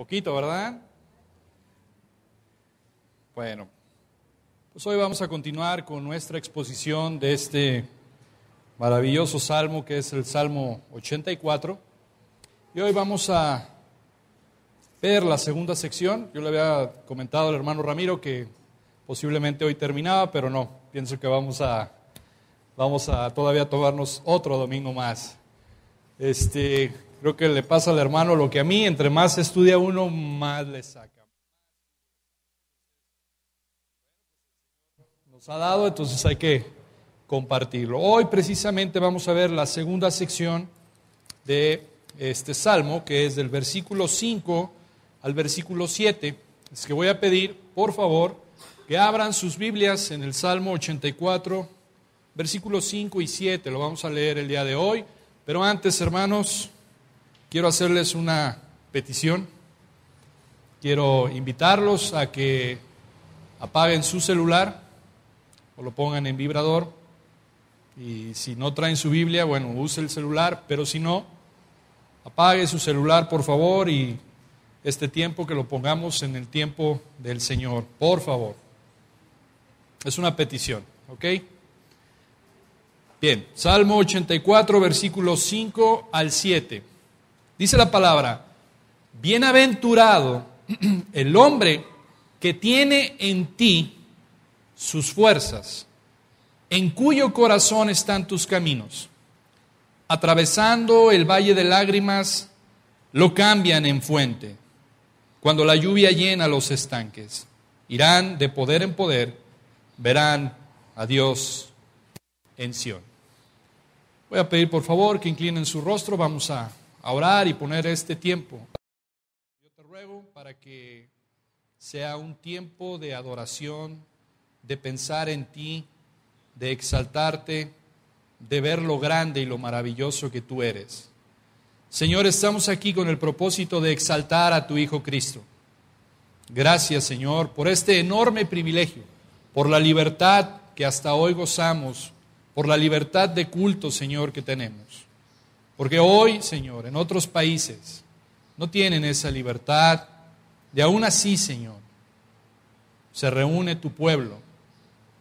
Poquito, ¿verdad? Bueno, pues hoy vamos a continuar con nuestra exposición de este maravilloso salmo que es el Salmo 84. Y hoy vamos a ver la segunda sección. Yo le había comentado al hermano Ramiro que posiblemente hoy terminaba, pero no, pienso que vamos a todavía tomarnos otro domingo más. Creo que le pasa al hermano lo que a mí, entre más estudia uno, más le saca. Nos ha dado, entonces hay que compartirlo. Hoy precisamente vamos a ver la segunda sección de este salmo, que es del versículo 5 al versículo 7. Es que voy a pedir, por favor, que abran sus Biblias en el Salmo 84, versículos 5 y 7. Lo vamos a leer el día de hoy. Pero antes, hermanos, quiero hacerles una petición. Quiero invitarlos a que apaguen su celular o lo pongan en vibrador. Y si no traen su Biblia, bueno, use el celular, pero si no, apague su celular, por favor, y este tiempo que lo pongamos en el tiempo del Señor, por favor. Es una petición, ¿ok? Bien, Salmo 84, versículos 5 al 7. Dice la palabra: bienaventurado el hombre que tiene en ti sus fuerzas, en cuyo corazón están tus caminos. Atravesando el valle de lágrimas, lo cambian en fuente. Cuando la lluvia llena los estanques, irán de poder en poder, verán a Dios en Sión. Voy a pedir por favor que inclinen su rostro, vamos a orar y poner este tiempo. Yo te ruego para que sea un tiempo de adoración, de pensar en ti, de exaltarte, de ver lo grande y lo maravilloso que tú eres. Señor, estamos aquí con el propósito de exaltar a tu Hijo Cristo. Gracias, Señor, por este enorme privilegio, por la libertad que hasta hoy gozamos, por la libertad de culto, Señor, que tenemos. Porque hoy, Señor, en otros países no tienen esa libertad. Y aún así, Señor, se reúne tu pueblo,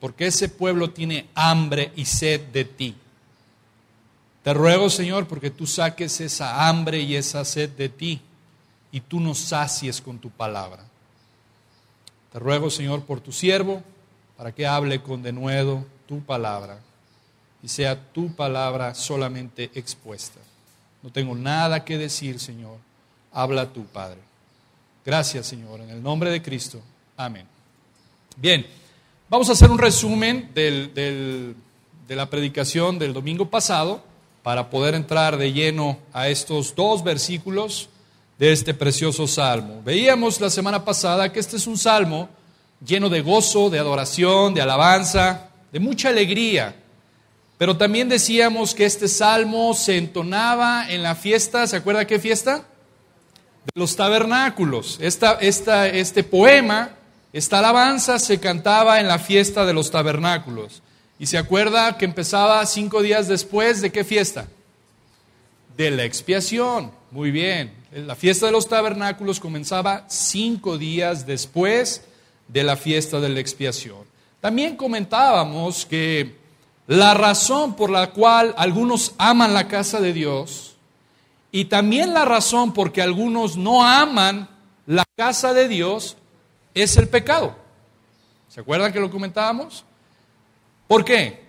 porque ese pueblo tiene hambre y sed de ti. Te ruego, Señor, porque tú saques esa hambre y esa sed de ti y tú nos sacies con tu palabra. Te ruego, Señor, por tu siervo, para que hable con denuedo tu palabra y sea tu palabra solamente expuesta. No tengo nada que decir, Señor. Habla tú, Padre. Gracias, Señor, en el nombre de Cristo. Amén. Bien, vamos a hacer un resumen de la predicación del domingo pasado para poder entrar de lleno a estos dos versículos de este precioso salmo. Veíamos la semana pasada que este es un salmo lleno de gozo, de adoración, de alabanza, de mucha alegría. Pero también decíamos que este salmo se entonaba en la fiesta, ¿se acuerda qué fiesta? De los tabernáculos. Este poema, esta alabanza se cantaba en la fiesta de los tabernáculos. ¿Y se acuerda que empezaba 5 días después de qué fiesta? De la expiación. Muy bien. La fiesta de los tabernáculos comenzaba 5 días después de la fiesta de la expiación. También comentábamos que la razón por la cual algunos aman la casa de Dios y también la razón por que algunos no aman la casa de Dios es el pecado. ¿Se acuerdan que lo comentábamos? ¿Por qué?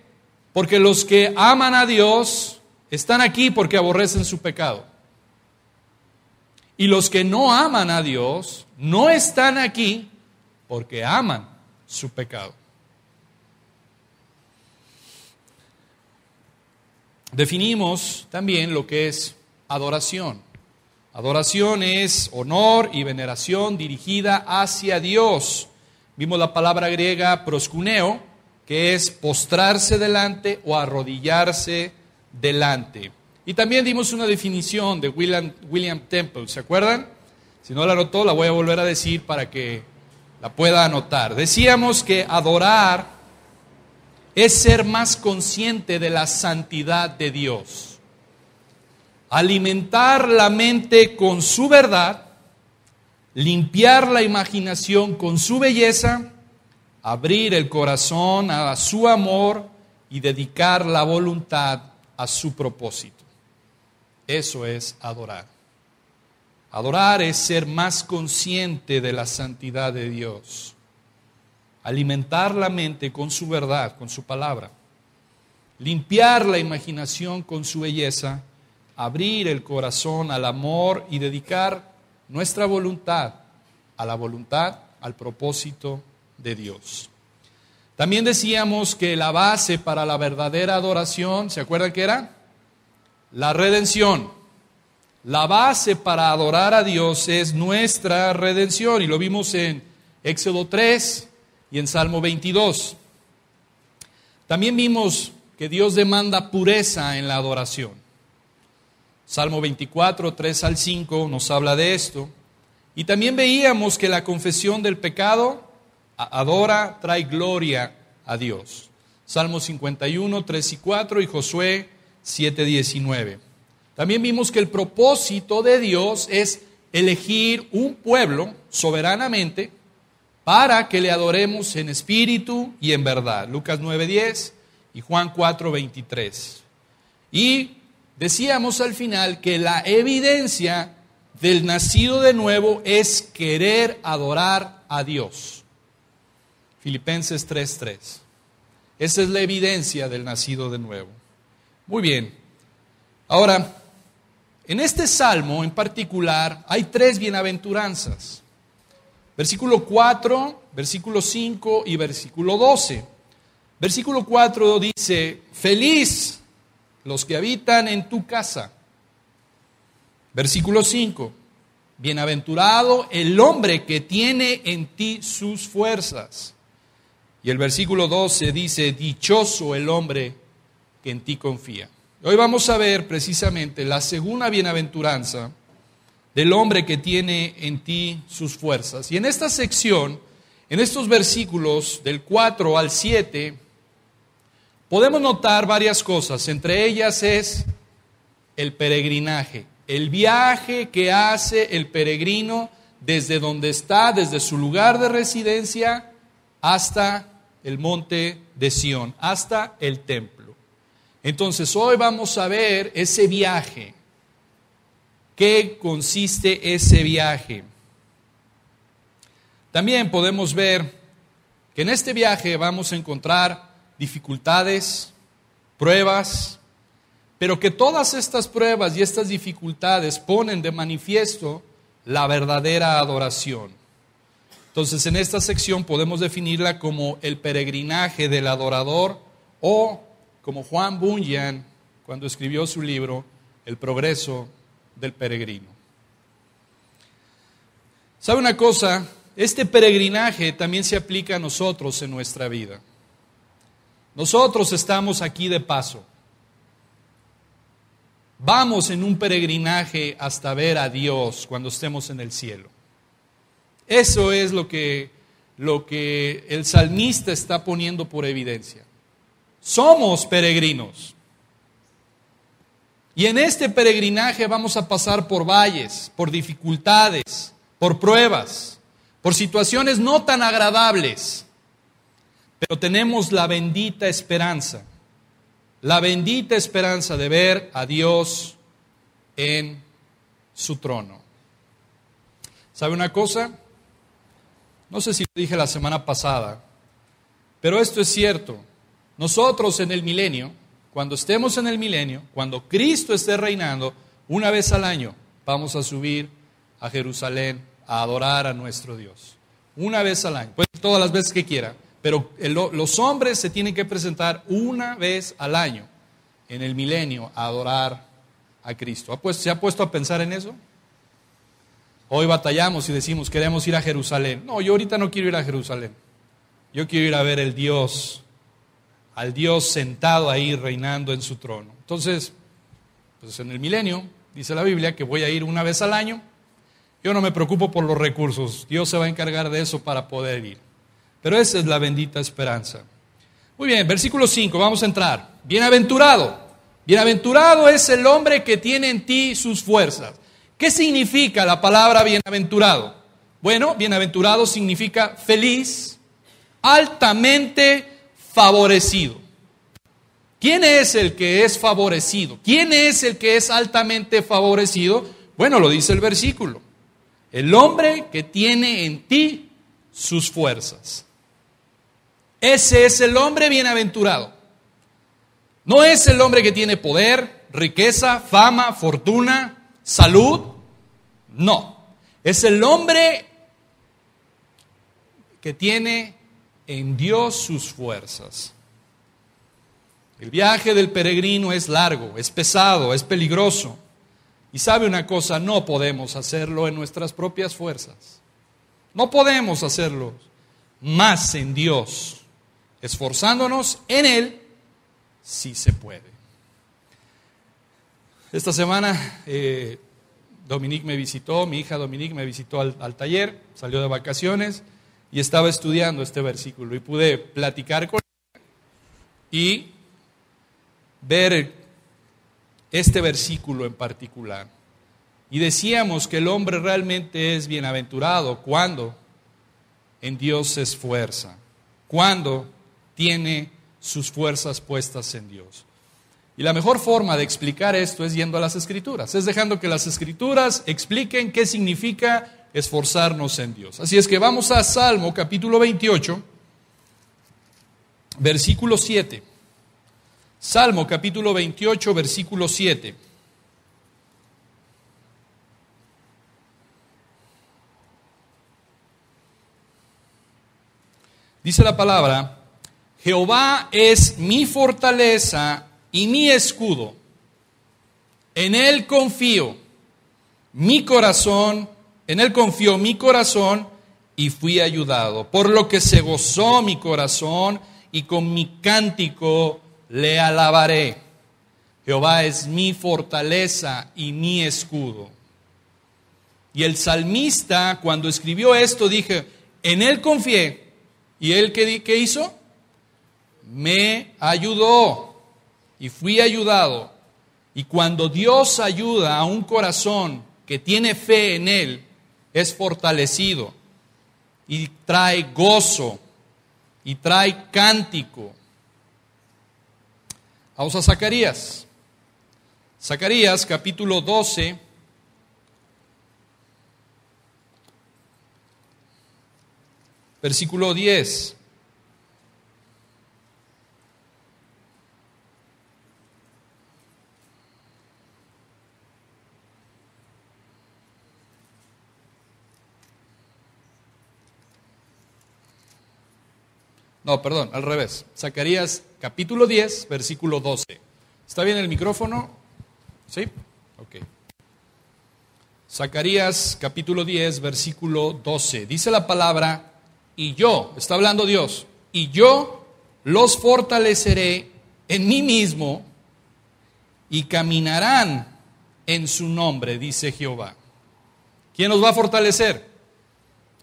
Porque los que aman a Dios están aquí porque aborrecen su pecado. Y los que no aman a Dios no están aquí porque aman su pecado. Definimos también lo que es adoración. Adoración es honor y veneración dirigida hacia Dios. Vimos la palabra griega proskuneo, que es postrarse delante o arrodillarse delante. Y también dimos una definición de William Temple, ¿se acuerdan? Si no la anotó, la voy a volver a decir para que la pueda anotar. Decíamos que adorar es ser más consciente de la santidad de Dios. Alimentar la mente con su verdad limpiar la imaginación con su belleza, abrir el corazón a su amor y dedicar la voluntad a su propósito. Eso es adorar. Adorar es ser más consciente de la santidad de Dios. Alimentar la mente con su verdad, con su palabra. Limpiar la imaginación con su belleza, abrir el corazón al amor y dedicar nuestra voluntad a la voluntad, al propósito de Dios. También decíamos que la base para la verdadera adoración, ¿se acuerdan qué era? La redención. La base para adorar a Dios es nuestra redención, y lo vimos en Éxodo 3 y en Salmo 22. También vimos que Dios demanda pureza en la adoración. Salmo 24, 3 al 5 nos habla de esto. Y también veíamos que la confesión del pecado trae gloria a Dios. Salmo 51, 3 y 4 y Josué 7, 19. También vimos que el propósito de Dios es elegir un pueblo soberanamente para que le adoremos en espíritu y en verdad. Lucas 9, 10 y Juan 4, 23. Y decíamos al final que la evidencia del nacido de nuevo es querer adorar a Dios. Filipenses 3:3. Esa es la evidencia del nacido de nuevo. Muy bien. Ahora, en este salmo en particular hay 3 bienaventuranzas. Versículo 4, versículo 5 y versículo 12. Versículo 4 dice: feliz los que habitan en tu casa. Versículo 5, bienaventurado el hombre que tiene en ti sus fuerzas. Y el versículo 12 dice: dichoso el hombre que en ti confía. Hoy vamos a ver precisamente la segunda bienaventuranza del hombre que tiene en ti sus fuerzas. Y en esta sección, en estos versículos del 4 al 7, podemos notar varias cosas. Entre ellas es el peregrinaje. El viaje que hace el peregrino desde donde está, desde su lugar de residencia, hasta el monte de Sión, hasta el templo. Entonces hoy vamos a ver ese viaje. ¿Qué consiste ese viaje? También podemos ver que en este viaje vamos a encontrar dificultades, pruebas, pero que todas estas pruebas y estas dificultades ponen de manifiesto la verdadera adoración. Entonces, en esta sección podemos definirla como el peregrinaje del adorador, o como Juan Bunyan, cuando escribió su libro, El progreso del peregrino. ¿Sabe una cosa? Este peregrinaje también se aplica a nosotros en nuestra vida. Nosotros estamos aquí de paso. Vamos en un peregrinaje hasta ver a Dios cuando estemos en el cielo. Eso es lo que el salmista está poniendo por evidencia. Somos peregrinos. Y en este peregrinaje vamos a pasar por valles, por dificultades, por pruebas, por situaciones no tan agradables. Pero tenemos la bendita esperanza de ver a Dios en su trono. ¿Sabe una cosa? No sé si lo dije la semana pasada, pero esto es cierto. Nosotros en el milenio, cuando estemos en el milenio, cuando Cristo esté reinando, una vez al año vamos a subir a Jerusalén a adorar a nuestro Dios. Una vez al año, pues todas las veces que quiera. Pero los hombres se tienen que presentar una vez al año en el milenio a adorar a Cristo. ¿Se ha puesto a pensar en eso? Hoy batallamos y decimos, queremos ir a Jerusalén. No, yo ahorita no quiero ir a Jerusalén. Yo quiero ir a ver al Dios sentado ahí reinando en su trono. Entonces, pues en el milenio, dice la Biblia, que voy a ir una vez al año. Yo no me preocupo por los recursos. Dios se va a encargar de eso para poder ir. Pero esa es la bendita esperanza. Muy bien, versículo 5, vamos a entrar. Bienaventurado. Bienaventurado es el hombre que tiene en ti sus fuerzas. ¿Qué significa la palabra bienaventurado? Bueno, bienaventurado significa feliz, altamente favorecido. ¿Quién es el que es favorecido? ¿Quién es el que es altamente favorecido? Bueno, lo dice el versículo. El hombre que tiene en ti sus fuerzas. Ese es el hombre bienaventurado. No es el hombre que tiene poder, riqueza, fama, fortuna, salud. No. Es el hombre que tiene en Dios sus fuerzas. El viaje del peregrino es largo, es pesado, es peligroso. Y sabe una cosa, no podemos hacerlo en nuestras propias fuerzas. No podemos hacerlo más en Dios. Esforzándonos en Él, sí se puede. Esta semana Dominique me visitó, mi hija Dominique me visitó al taller, salió de vacaciones y estaba estudiando este versículo y pude platicar con ella y ver este versículo en particular. Y decíamos que el hombre realmente es bienaventurado cuando en Dios se esfuerza, cuando tiene sus fuerzas puestas en Dios. Y la mejor forma de explicar esto es yendo a las Escrituras, es dejando que las Escrituras expliquen qué significa esforzarnos en Dios. Así es que vamos a Salmo capítulo 28, versículo 7. Salmo capítulo 28, versículo 7. Dice la palabra: Jehová es mi fortaleza y mi escudo. En él confío mi corazón, en él confió mi corazón y fui ayudado. Por lo que se gozó mi corazón y con mi cántico le alabaré. Jehová es mi fortaleza y mi escudo. Y el salmista, cuando escribió esto, dije, en él confié. ¿Y él qué hizo? Me ayudó y fui ayudado. Y cuando Dios ayuda a un corazón que tiene fe en Él, es fortalecido y trae gozo y trae cántico. Vamos a Zacarías. Zacarías capítulo 12. Versículo 10. No, perdón, al revés. Zacarías capítulo 10, versículo 12. ¿Está bien el micrófono? ¿Sí? Ok. Zacarías capítulo 10, versículo 12. Dice la palabra, y yo, está hablando Dios, y yo los fortaleceré en mí mismo y caminarán en su nombre, dice Jehová. ¿Quién los va a fortalecer?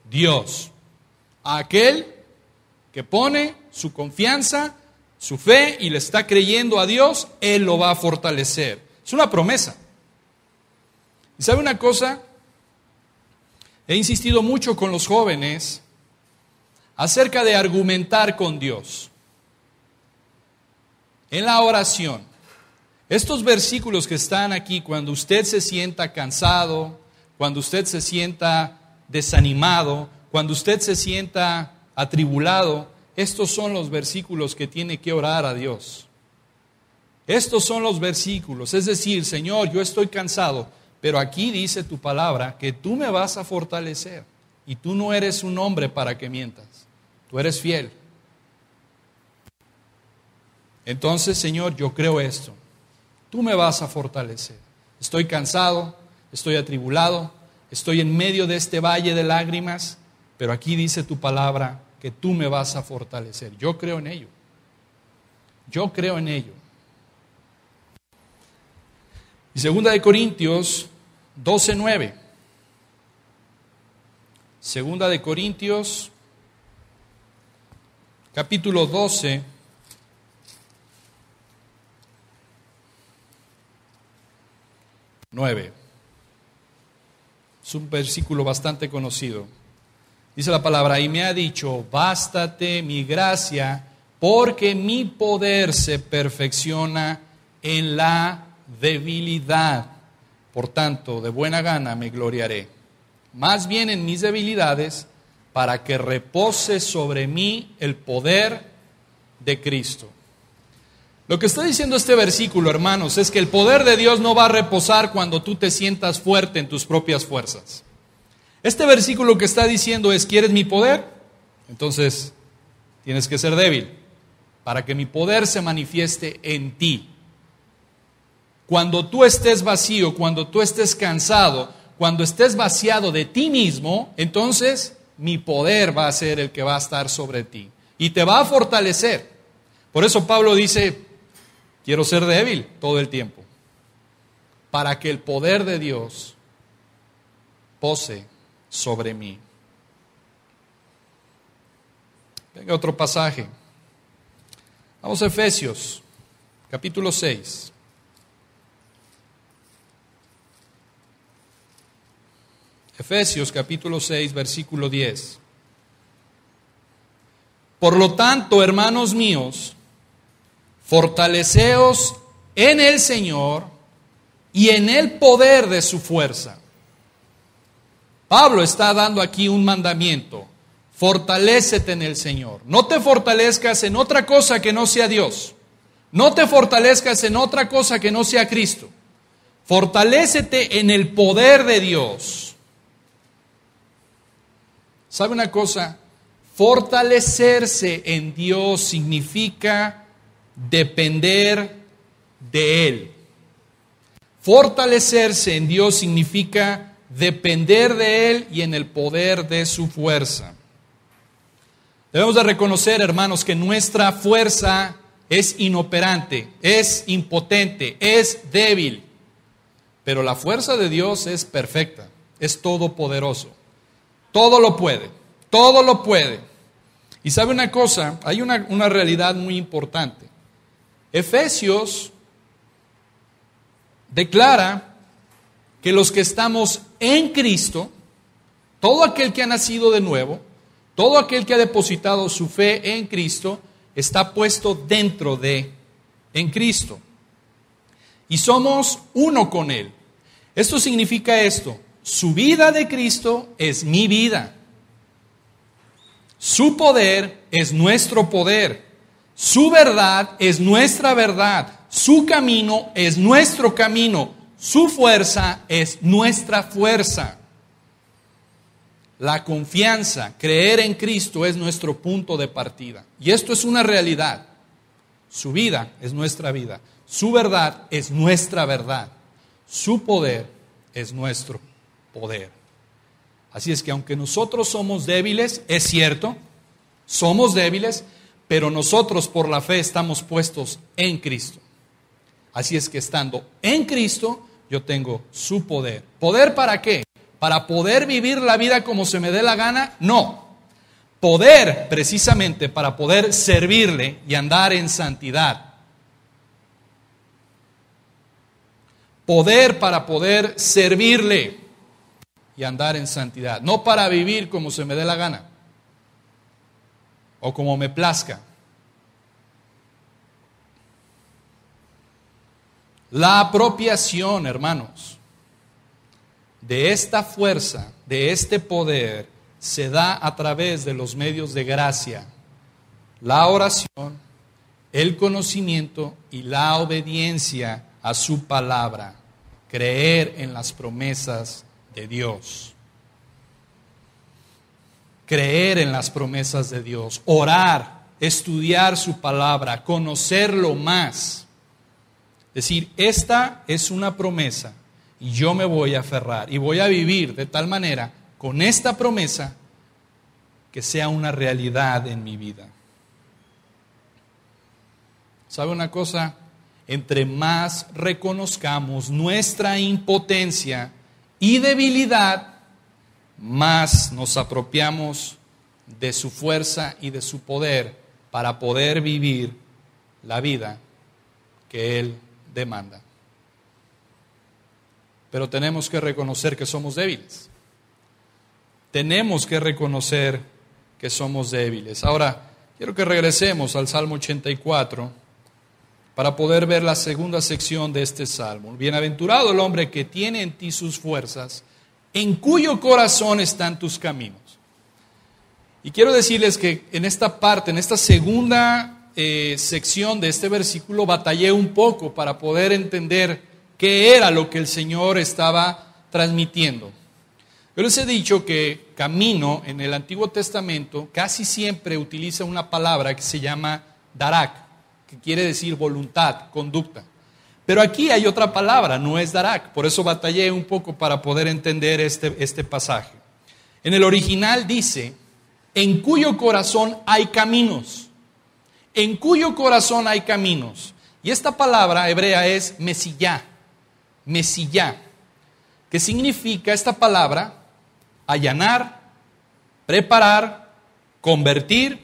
Dios. Aquel que pone su confianza, su fe y le está creyendo a Dios, Él lo va a fortalecer. Es una promesa. ¿Y sabe una cosa? He insistido mucho con los jóvenes acerca de argumentar con Dios en la oración. Estos versículos que están aquí, cuando usted se sienta cansado, cuando usted se sienta desanimado, cuando usted se sienta atribulado, estos son los versículos que tiene que orar a Dios. Estos son los versículos, es decir, Señor, yo estoy cansado, pero aquí dice tu palabra que tú me vas a fortalecer y tú no eres un hombre para que mientas, tú eres fiel. Entonces, Señor, yo creo esto, tú me vas a fortalecer. Estoy cansado, estoy atribulado, estoy en medio de este valle de lágrimas, pero aquí dice tu palabra que tú me vas a fortalecer. Yo creo en ello. Yo creo en ello. Y 2 de Corintios 12:9. 2 de Corintios capítulo 12. Es un versículo bastante conocido. Dice la palabra, y me ha dicho, bástate mi gracia, porque mi poder se perfecciona en la debilidad. Por tanto, de buena gana me gloriaré, más bien en mis debilidades, para que repose sobre mí el poder de Cristo. Lo que está diciendo este versículo, hermanos, es que el poder de Dios no va a reposar cuando tú te sientas fuerte en tus propias fuerzas. Este versículo que está diciendo es, ¿quieres mi poder? Entonces, tienes que ser débil para que mi poder se manifieste en ti. Cuando tú estés vacío, cuando tú estés cansado, cuando estés vaciado de ti mismo, entonces mi poder va a ser el que va a estar sobre ti y te va a fortalecer. Por eso Pablo dice, quiero ser débil todo el tiempo, para que el poder de Dios pose sobre mí. Venga otro pasaje. Vamos a Efesios, capítulo 6. Efesios, capítulo 6, versículo 10. Por lo tanto, hermanos míos, fortaleceos en el Señor y en el poder de su fuerza. Pablo está dando aquí un mandamiento. Fortalécete en el Señor. No te fortalezcas en otra cosa que no sea Dios. No te fortalezcas en otra cosa que no sea Cristo. Fortalécete en el poder de Dios. ¿Sabe una cosa? Fortalecerse en Dios significa depender de Él. Fortalecerse en Dios significa depender de Él y en el poder de su fuerza. Debemos de reconocer, hermanos, que nuestra fuerza es inoperante, es impotente, es débil. Pero la fuerza de Dios es perfecta, es todopoderoso. Todo lo puede, todo lo puede. Y sabe una cosa, hay una realidad muy importante. Efesios declara que los que estamos en Cristo, todo aquel que ha nacido de nuevo, todo aquel que ha depositado su fe en Cristo, está puesto dentro de, en Cristo. Y somos uno con Él. Esto significa esto: su vida de Cristo es mi vida. Su poder es nuestro poder. Su verdad es nuestra verdad. Su camino es nuestro camino. Su fuerza es nuestra fuerza. La confianza, creer en Cristo es nuestro punto de partida. Y esto es una realidad. Su vida es nuestra vida. Su verdad es nuestra verdad. Su poder es nuestro poder. Así es que aunque nosotros somos débiles, es cierto, somos débiles, pero nosotros por la fe estamos puestos en Cristo. Así es que estando en Cristo, yo tengo su poder. ¿Poder para qué? ¿Para poder vivir la vida como se me dé la gana? No. Poder precisamente para poder servirle y andar en santidad. Poder para poder servirle y andar en santidad. No para vivir como se me dé la gana o como me plazca. La apropiación, hermanos, de esta fuerza, de este poder, se da a través de los medios de gracia, la oración, el conocimiento y la obediencia a su palabra, creer en las promesas de Dios. Creer en las promesas de Dios, orar, estudiar su palabra, conocerlo más. Decir, esta es una promesa y yo me voy a aferrar y voy a vivir de tal manera con esta promesa que sea una realidad en mi vida. ¿Sabe una cosa? Entre más reconozcamos nuestra impotencia y debilidad, más nos apropiamos de su fuerza y de su poder para poder vivir la vida que Él demanda. Pero tenemos que reconocer que somos débiles. tenemos que reconocer que somos débiles. Ahora, quiero que regresemos al Salmo 84 para poder ver la segunda sección de este Salmo. Bienaventurado el hombre que tiene en ti sus fuerzas, en cuyo corazón están tus caminos. Y quiero decirles que en esta parte, en esta segunda sección de este versículo, batallé un poco para poder entender qué era lo que el Señor estaba transmitiendo. Yo les he dicho que camino en el Antiguo Testamento casi siempre utiliza una palabra que se llama darak, que quiere decir voluntad, conducta. Pero aquí hay otra palabra, no es darak, por eso batallé un poco para poder entender este pasaje. En el original dice, en cuyo corazón hay caminos. En cuyo corazón hay caminos. Y esta palabra hebrea es mesillá, que significa esta palabra allanar, preparar, convertir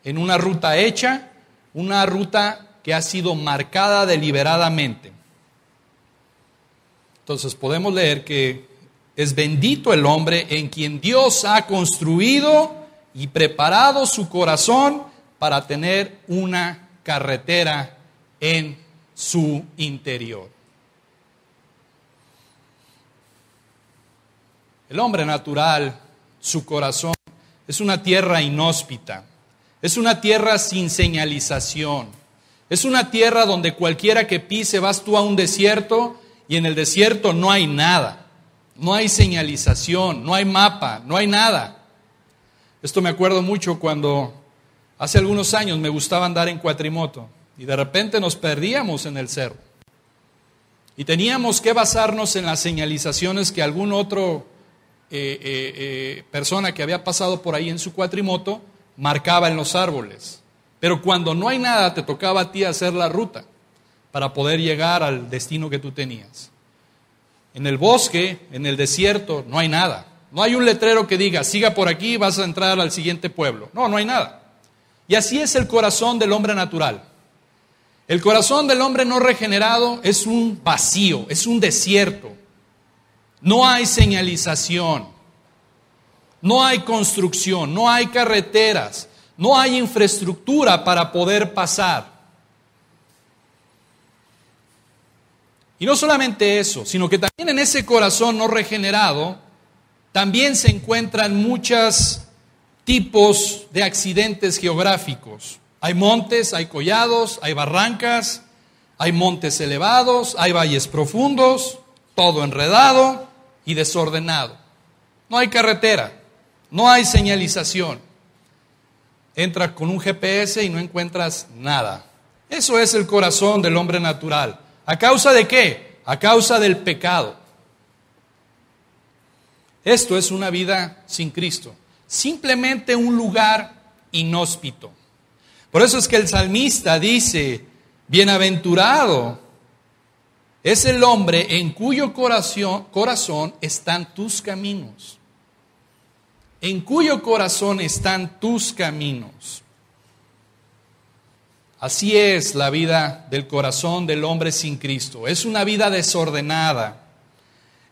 en una ruta hecha, una ruta que ha sido marcada deliberadamente. Entonces podemos leer que es bendito el hombre en quien Dios ha construido y preparado su corazón para tener una carretera en su interior. El hombre natural, su corazón, es una tierra inhóspita, es una tierra sin señalización, es una tierra donde cualquiera que pise, vas tú a un desierto y en el desierto no hay nada, no hay señalización, no hay mapa, no hay nada. Esto me acuerdo mucho cuando hace algunos años me gustaba andar en cuatrimoto y de repente nos perdíamos en el cerro. Y teníamos que basarnos en las señalizaciones que algún otro persona que había pasado por ahí en su cuatrimoto marcaba en los árboles. Pero cuando no hay nada, te tocaba a ti hacer la ruta para poder llegar al destino que tú tenías. En el bosque, en el desierto, no hay nada. No hay un letrero que diga, siga por aquí, vas a entrar al siguiente pueblo. No, no hay nada. Y así es el corazón del hombre natural. El corazón del hombre no regenerado es un vacío, es un desierto. No hay señalización, no hay construcción, no hay carreteras, no hay infraestructura para poder pasar. Y no solamente eso, sino que también en ese corazón no regenerado, también se encuentran muchos tipos de accidentes geográficos. Hay montes, hay collados, hay barrancas, hay montes elevados, hay valles profundos, todo enredado y desordenado. No hay carretera, no hay señalización. Entras con un GPS y no encuentras nada. Eso es el corazón del hombre natural. ¿A causa de qué? A causa del pecado. Esto es una vida sin Cristo. Simplemente un lugar inhóspito. Por eso es que el salmista dice, bienaventurado es el hombre en cuyo corazón están tus caminos. En cuyo corazón están tus caminos. Así es la vida del corazón del hombre sin Cristo. Es una vida desordenada.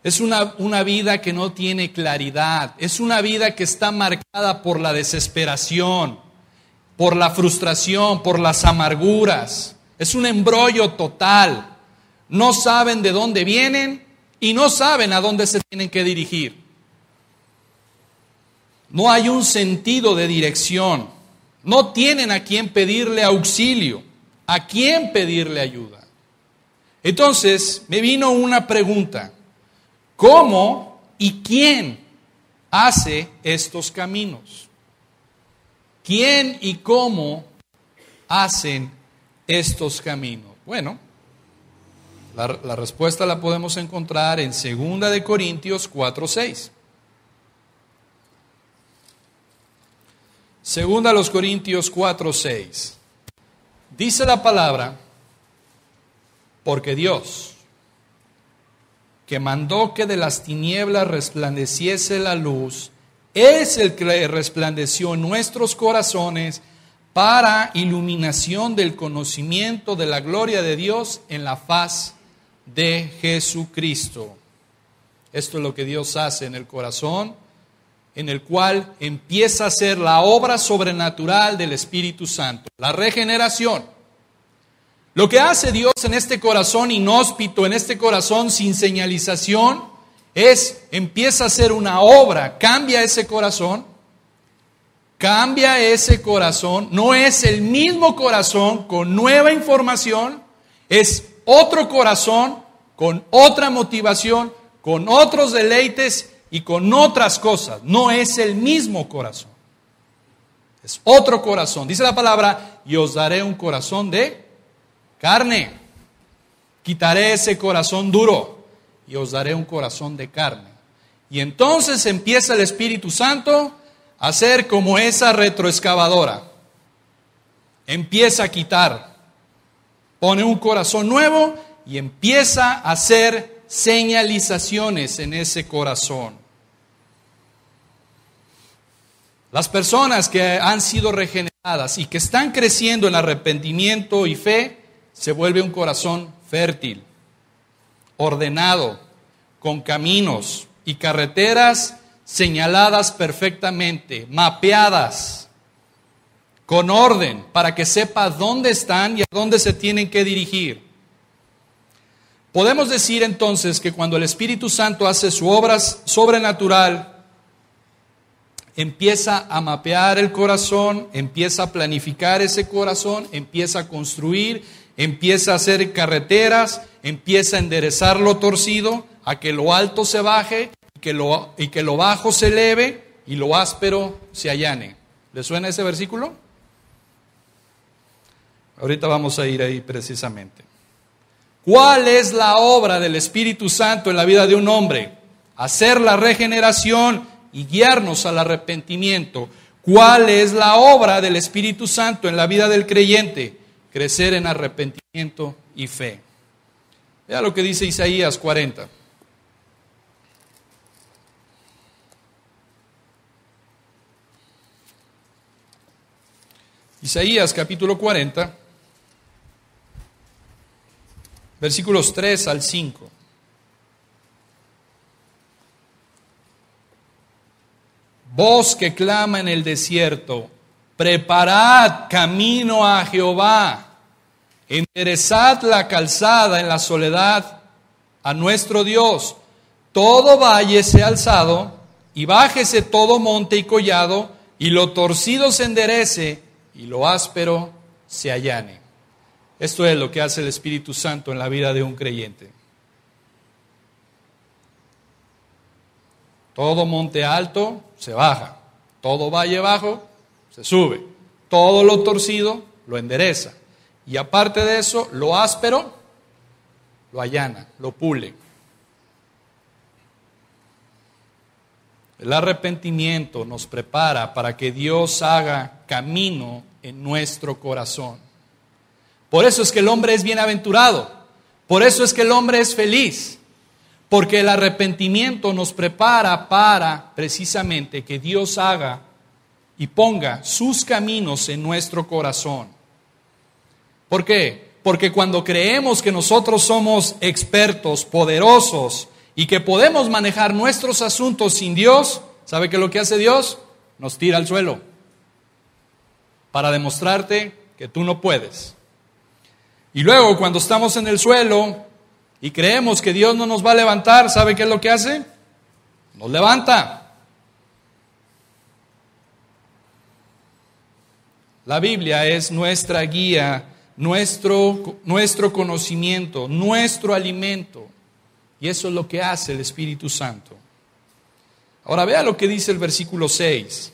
Es una vida que no tiene claridad. Es una vida que está marcada por la desesperación, por la frustración, por las amarguras. Es un embrollo total. No saben de dónde vienen y no saben a dónde se tienen que dirigir. No hay un sentido de dirección. No tienen a quién pedirle auxilio, a quién pedirle ayuda. Entonces me vino una pregunta. ¿Cómo y quién hace estos caminos? ¿Quién y cómo hacen estos caminos? Bueno, la respuesta la podemos encontrar en 2 Corintios 4:6. 2 Corintios 4:6. Dice la palabra, porque Dios, que mandó que de las tinieblas resplandeciese la luz, es el que resplandeció en nuestros corazones para iluminación del conocimiento de la gloria de Dios en la faz de Jesucristo. Esto es lo que Dios hace en el corazón en el cual empieza a ser la obra sobrenatural del Espíritu Santo, la regeneración. Lo que hace Dios en este corazón inhóspito, en este corazón sin señalización, empieza a hacer una obra, cambia ese corazón, no es el mismo corazón con nueva información, es otro corazón con otra motivación, con otros deleites y con otras cosas. No es el mismo corazón, es otro corazón. Dice la palabra, y os daré un corazón de carne. Quitaré ese corazón duro y os daré un corazón de carne. Y entonces empieza el Espíritu Santo a hacer como esa retroexcavadora. Empieza a quitar, pone un corazón nuevo y empieza a hacer señalizaciones en ese corazón. Las personas que han sido regeneradas y que están creciendo en arrepentimiento y fe, se vuelve un corazón fértil, ordenado, con caminos y carreteras señaladas perfectamente, mapeadas, con orden, para que sepa dónde están y a dónde se tienen que dirigir. Podemos decir entonces que cuando el Espíritu Santo hace su obra sobrenatural, empieza a mapear el corazón, empieza a planificar ese corazón, empieza a construir, empieza a hacer carreteras, empieza a enderezar lo torcido, a que lo alto se baje y que lo bajo se eleve y lo áspero se allane. ¿Le suena ese versículo? Ahorita vamos a ir ahí precisamente. ¿Cuál es la obra del Espíritu Santo en la vida de un hombre? Hacer la regeneración y guiarnos al arrepentimiento. ¿Cuál es la obra del Espíritu Santo en la vida del creyente? Crecer en arrepentimiento y fe. Vea lo que dice Isaías 40. Isaías capítulo 40, versículos 3 al 5. Voz que clama en el desierto, preparad camino a Jehová, enderezad la calzada en la soledad a nuestro Dios. Todo valle sea alzado, y bájese todo monte y collado, y lo torcido se enderece, y lo áspero se allane. Esto es lo que hace el Espíritu Santo en la vida de un creyente. Todo monte alto se baja, todo valle bajo se sube, todo lo torcido lo endereza. Y aparte de eso, lo áspero lo allana, lo pule. El arrepentimiento nos prepara para que Dios haga camino en nuestro corazón. Por eso es que el hombre es bienaventurado, por eso es que el hombre es feliz, porque el arrepentimiento nos prepara para precisamente que Dios haga y ponga sus caminos en nuestro corazón. ¿Por qué? Porque cuando creemos que nosotros somos expertos, poderosos y que podemos manejar nuestros asuntos sin Dios, ¿sabe qué es lo que hace Dios? Nos tira al suelo para demostrarte que tú no puedes. Y luego cuando estamos en el suelo y creemos que Dios no nos va a levantar, ¿sabe qué es lo que hace? Nos levanta. La Biblia es nuestra guía, nuestro conocimiento, nuestro alimento. Y eso es lo que hace el Espíritu Santo. Ahora vea lo que dice el versículo 6.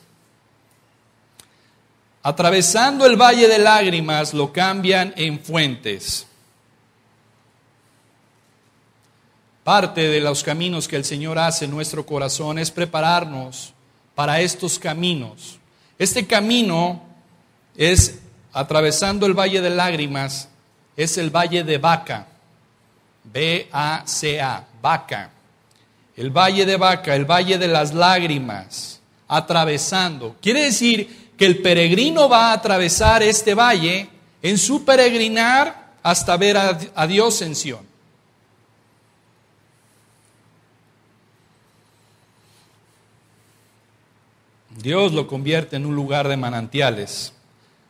Atravesando el valle de lágrimas lo cambian en fuentes. Parte de los caminos que el Señor hace en nuestro corazón es prepararnos para estos caminos. Este camino es, atravesando el valle de lágrimas, es el valle de Baca. B-A-C-A, Baca. El valle de Baca, el valle de las lágrimas, atravesando. Quiere decir que el peregrino va a atravesar este valle en su peregrinar hasta ver a Dios en Sión. Dios lo convierte en un lugar de manantiales.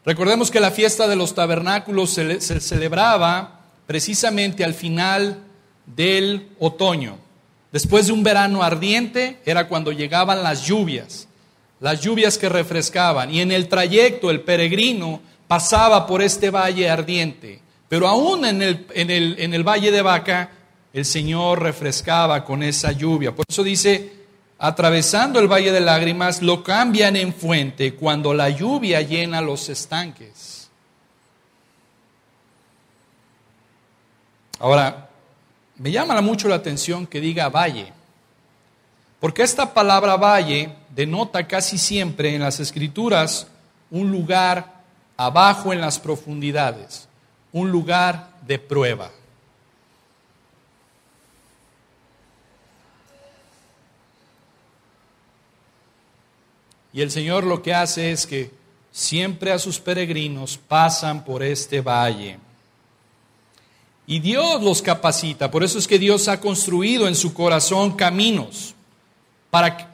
Recordemos que la fiesta de los tabernáculos se celebraba precisamente al final del otoño. Después de un verano ardiente era cuando llegaban las lluvias que refrescaban. Y en el trayecto el peregrino pasaba por este valle ardiente. Pero aún en el valle de Baca, el Señor refrescaba con esa lluvia. Por eso dice, atravesando el valle de lágrimas, lo cambian en fuente cuando la lluvia llena los estanques. Ahora, me llama mucho la atención que diga valle, porque esta palabra valle denota casi siempre en las Escrituras un lugar abajo en las profundidades, un lugar de prueba. Y el Señor lo que hace es que siempre a sus peregrinos pasan por este valle. Y Dios los capacita, por eso es que Dios ha construido en su corazón caminos.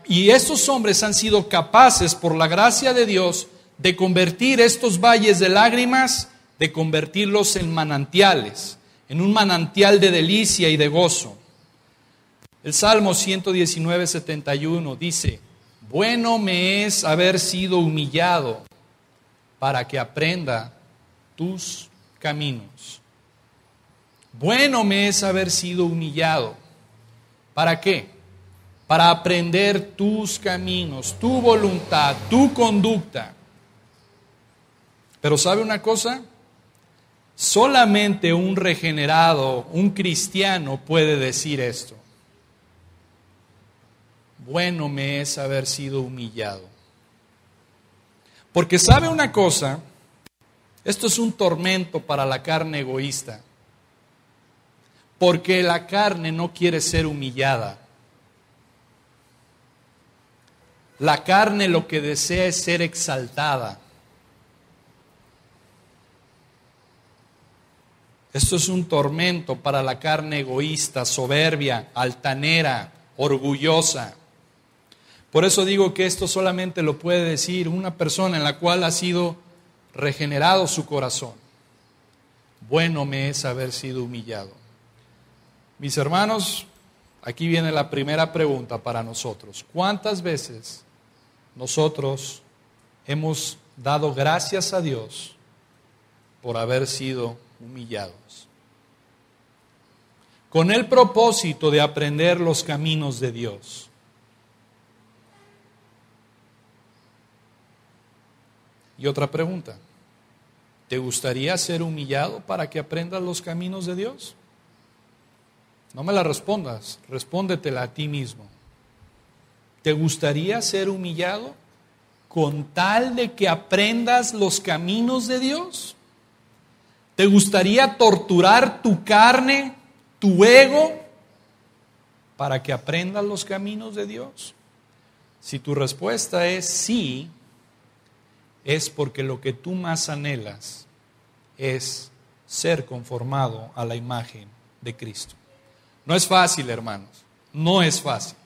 Y estos hombres han sido capaces, por la gracia de Dios, de convertir estos valles de lágrimas, de convertirlos en manantiales, en un manantial de delicia y de gozo. El Salmo 119, 71 dice: bueno me es haber sido humillado para que aprenda tus caminos. Bueno me es haber sido humillado. ¿Para qué? Para aprender tus caminos, tu voluntad, tu conducta. Pero ¿sabe una cosa? Solamente un regenerado, un cristiano puede decir esto. Bueno me es haber sido humillado. Porque ¿sabe una cosa? Esto es un tormento para la carne egoísta. Porque la carne no quiere ser humillada. La carne lo que desea es ser exaltada. Esto es un tormento para la carne egoísta, soberbia, altanera, orgullosa. Por eso digo que esto solamente lo puede decir una persona en la cual ha sido regenerado su corazón. Bueno me es haber sido humillado. Mis hermanos, aquí viene la primera pregunta para nosotros. ¿Cuántas veces nosotros hemos dado gracias a Dios por haber sido humillados? Con el propósito de aprender los caminos de Dios. Y otra pregunta, ¿te gustaría ser humillado para que aprendas los caminos de Dios? No me la respondas, respóndetela a ti mismo. ¿Te gustaría ser humillado con tal de que aprendas los caminos de Dios? ¿Te gustaría torturar tu carne, tu ego, para que aprendas los caminos de Dios? Si tu respuesta es sí, es porque lo que tú más anhelas es ser conformado a la imagen de Cristo. No es fácil, hermanos, no es fácil.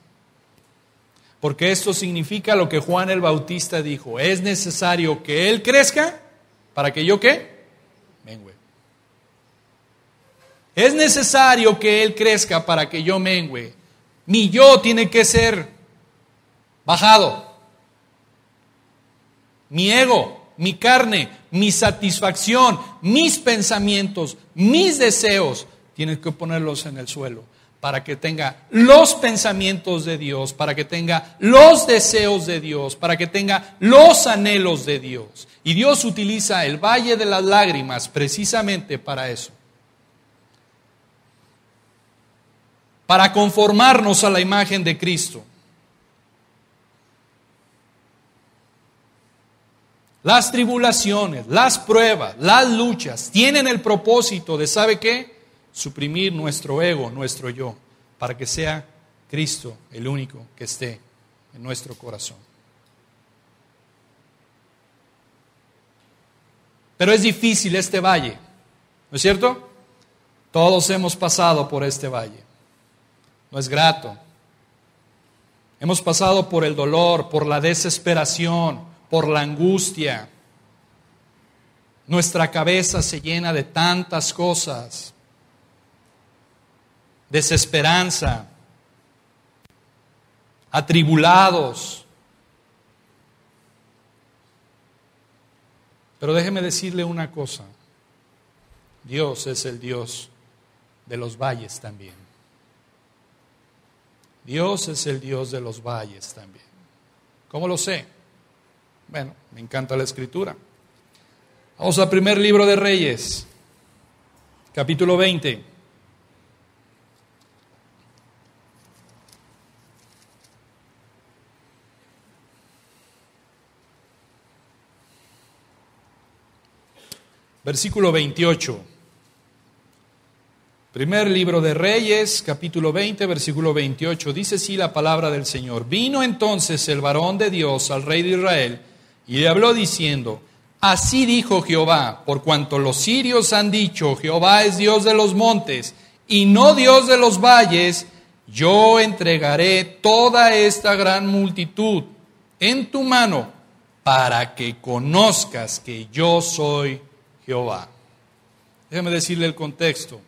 Porque esto significa lo que Juan el Bautista dijo: es necesario que Él crezca para que yo ¿qué? Mengüe. Es necesario que Él crezca para que yo mengüe. Mi yo tiene que ser bajado. Mi ego, mi carne, mi satisfacción, mis pensamientos, mis deseos, tienes que ponerlos en el suelo para que tenga los pensamientos de Dios, para que tenga los deseos de Dios, para que tenga los anhelos de Dios. Y Dios utiliza el valle de las lágrimas precisamente para eso. Para conformarnos a la imagen de Cristo. Las tribulaciones, las pruebas, las luchas tienen el propósito de, ¿sabe qué? Suprimir nuestro ego, nuestro yo, para que sea Cristo el único que esté en nuestro corazón. Pero es difícil este valle, ¿no es cierto? Todos hemos pasado por este valle. No es grato. Hemos pasado por el dolor, por la desesperación, por la angustia. Nuestra cabeza se llena de tantas cosas. Desesperanza, atribulados. Pero déjeme decirle una cosa. Dios es el Dios de los valles también. Dios es el Dios de los valles también. ¿Cómo lo sé? Bueno, me encanta la Escritura. Vamos al primer libro de Reyes, capítulo 20. Versículo 28. Primer libro de Reyes, capítulo 20, versículo 28. Dice así la palabra del Señor. Vino entonces el varón de Dios al rey de Israel y le habló diciendo: así dijo Jehová, por cuanto los sirios han dicho, Jehová es Dios de los montes y no Dios de los valles, yo entregaré toda esta gran multitud en tu mano para que conozcas que yo soy Jehová. Déjeme decirle el contexto.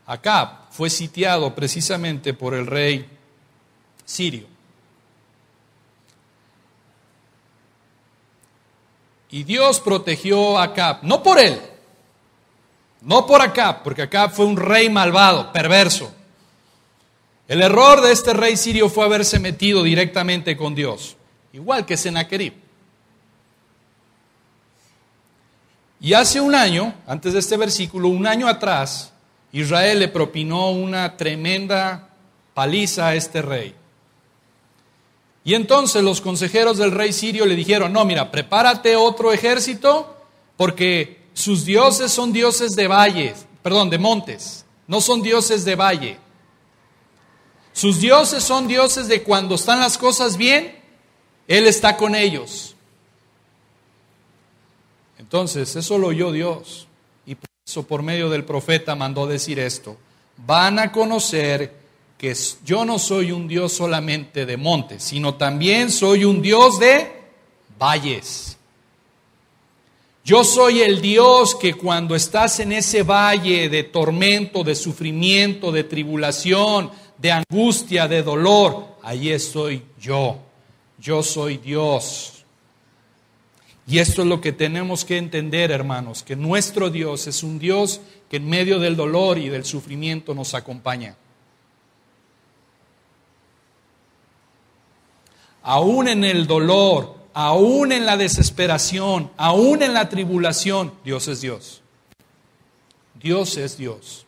Acab fue sitiado precisamente por el rey sirio. Y Dios protegió a Acab, no por él, no por Acab, porque Acab fue un rey malvado, perverso. El error de este rey sirio fue haberse metido directamente con Dios, igual que Sennacherib. Y hace un año, antes de este versículo, un año atrás, Israel le propinó una tremenda paliza a este rey. Y entonces los consejeros del rey sirio le dijeron: no, mira, prepárate otro ejército, porque sus dioses son dioses de valles, de montes, no son dioses de valle. Sus dioses son dioses de cuando están las cosas bien, Él está con ellos. Entonces, eso lo oyó Dios, y por eso por medio del profeta mandó decir esto: van a conocer que yo no soy un Dios solamente de montes, sino también soy un Dios de valles. Yo soy el Dios que cuando estás en ese valle de tormento, de sufrimiento, de tribulación, de angustia, de dolor, ahí estoy yo. Yo soy Dios. Y esto es lo que tenemos que entender, hermanos, que nuestro Dios es un Dios que en medio del dolor y del sufrimiento nos acompaña. Aún en el dolor, aún en la desesperación, aún en la tribulación, Dios es Dios. Dios es Dios.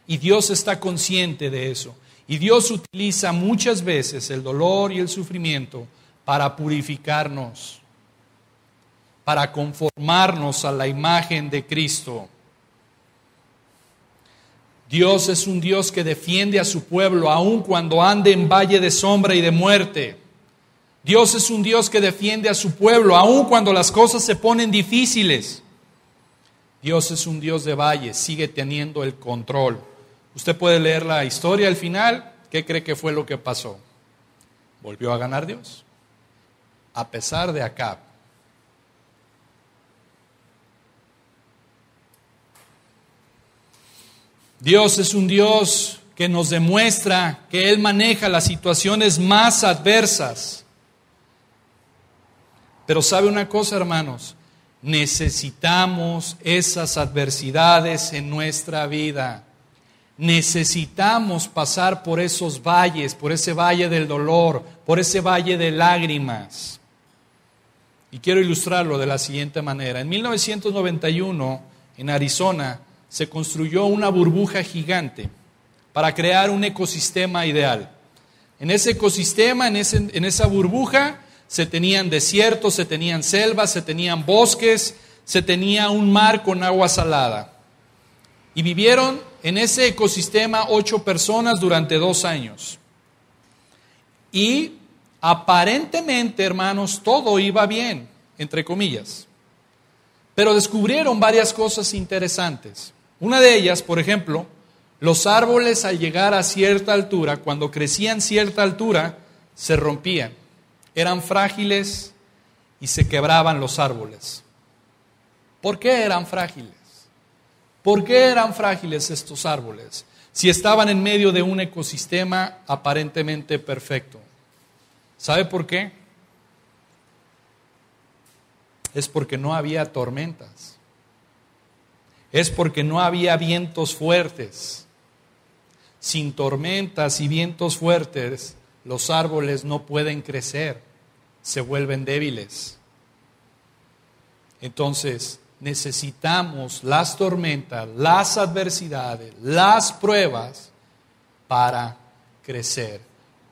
Y Dios está consciente de eso. Y Dios utiliza muchas veces el dolor y el sufrimiento para purificarnos, para conformarnos a la imagen de Cristo. Dios es un Dios que defiende a su pueblo aun cuando ande en valle de sombra y de muerte. Dios es un Dios que defiende a su pueblo aun cuando las cosas se ponen difíciles. Dios es un Dios de valles, sigue teniendo el control. Usted puede leer la historia al final. ¿Qué cree que fue lo que pasó? Volvió a ganar Dios, a pesar de Acab. Dios es un Dios que nos demuestra que Él maneja las situaciones más adversas. Pero ¿sabe una cosa, hermanos? Necesitamos esas adversidades en nuestra vida. Necesitamos pasar por esos valles, por ese valle del dolor, por ese valle de lágrimas. Y quiero ilustrarlo de la siguiente manera. En 1991, en Arizona, se construyó una burbuja gigante para crear un ecosistema ideal. En ese ecosistema, en esa burbuja, se tenían desiertos, se tenían selvas, se tenían bosques, se tenía un mar con agua salada. Y vivieron en ese ecosistema 8 personas durante 2 años. Y aparentemente, hermanos, todo iba bien, entre comillas. Pero descubrieron varias cosas interesantes. Una de ellas, por ejemplo, los árboles al llegar a cierta altura, cuando crecían cierta altura, se rompían, eran frágiles y se quebraban los árboles. ¿Por qué eran frágiles? ¿Por qué eran frágiles estos árboles si estaban en medio de un ecosistema aparentemente perfecto? ¿Sabe por qué? Es porque no había tormentas. Es porque no había vientos fuertes. Sin tormentas y vientos fuertes, los árboles no pueden crecer, se vuelven débiles. Entonces, necesitamos las tormentas, las adversidades, las pruebas para crecer,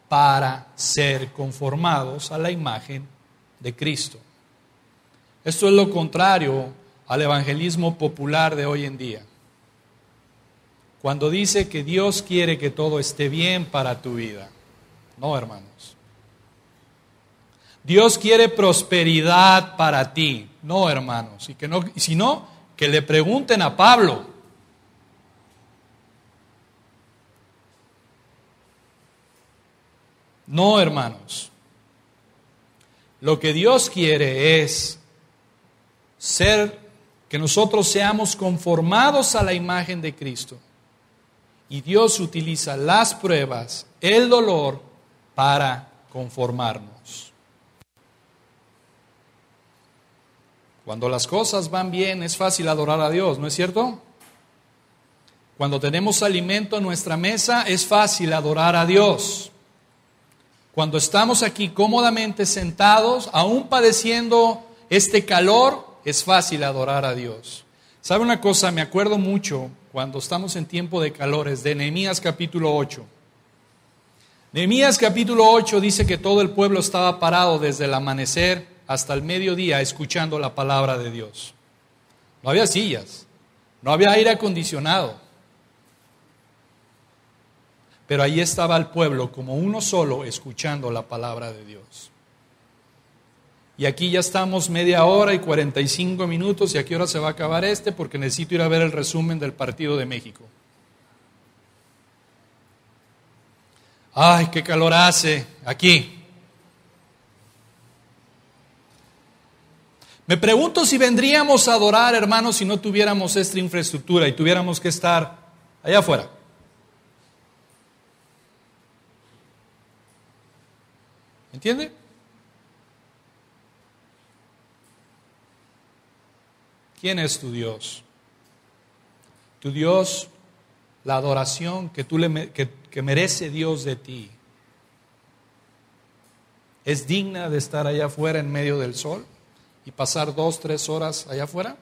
para ser conformados a la imagen de Cristo. Esto es lo contrario al evangelismo popular de hoy en día. Cuando dice que Dios quiere que todo esté bien para tu vida. No, hermanos. Dios quiere prosperidad para ti. No, hermanos. Y si no, que le pregunten a Pablo. No, hermanos. Lo que Dios quiere es que nosotros seamos conformados a la imagen de Cristo. Y Dios utiliza las pruebas, el dolor, para conformarnos. Cuando las cosas van bien, es fácil adorar a Dios, ¿no es cierto? Cuando tenemos alimento en nuestra mesa, es fácil adorar a Dios. Cuando estamos aquí cómodamente sentados, aún padeciendo este calor, es fácil adorar a Dios. ¿Sabe una cosa? Me acuerdo mucho cuando estamos en tiempo de calores de Nehemías capítulo 8. Nehemías capítulo 8 dice que todo el pueblo estaba parado desde el amanecer hasta el mediodía escuchando la palabra de Dios. No había sillas, no había aire acondicionado. Pero ahí estaba el pueblo como uno solo escuchando la palabra de Dios. Y aquí ya estamos media hora y 45 minutos. ¿Y a qué hora se va a acabar Porque necesito ir a ver el resumen del partido de México. ¡Ay, qué calor hace aquí! Me pregunto si vendríamos a adorar, hermanos, si no tuviéramos esta infraestructura y tuviéramos que estar allá afuera. ¿Entiende? ¿Quién es tu Dios? Tu Dios, la adoración que merece Dios de ti, ¿es digna de estar allá afuera en medio del sol y pasar 2-3 horas allá afuera?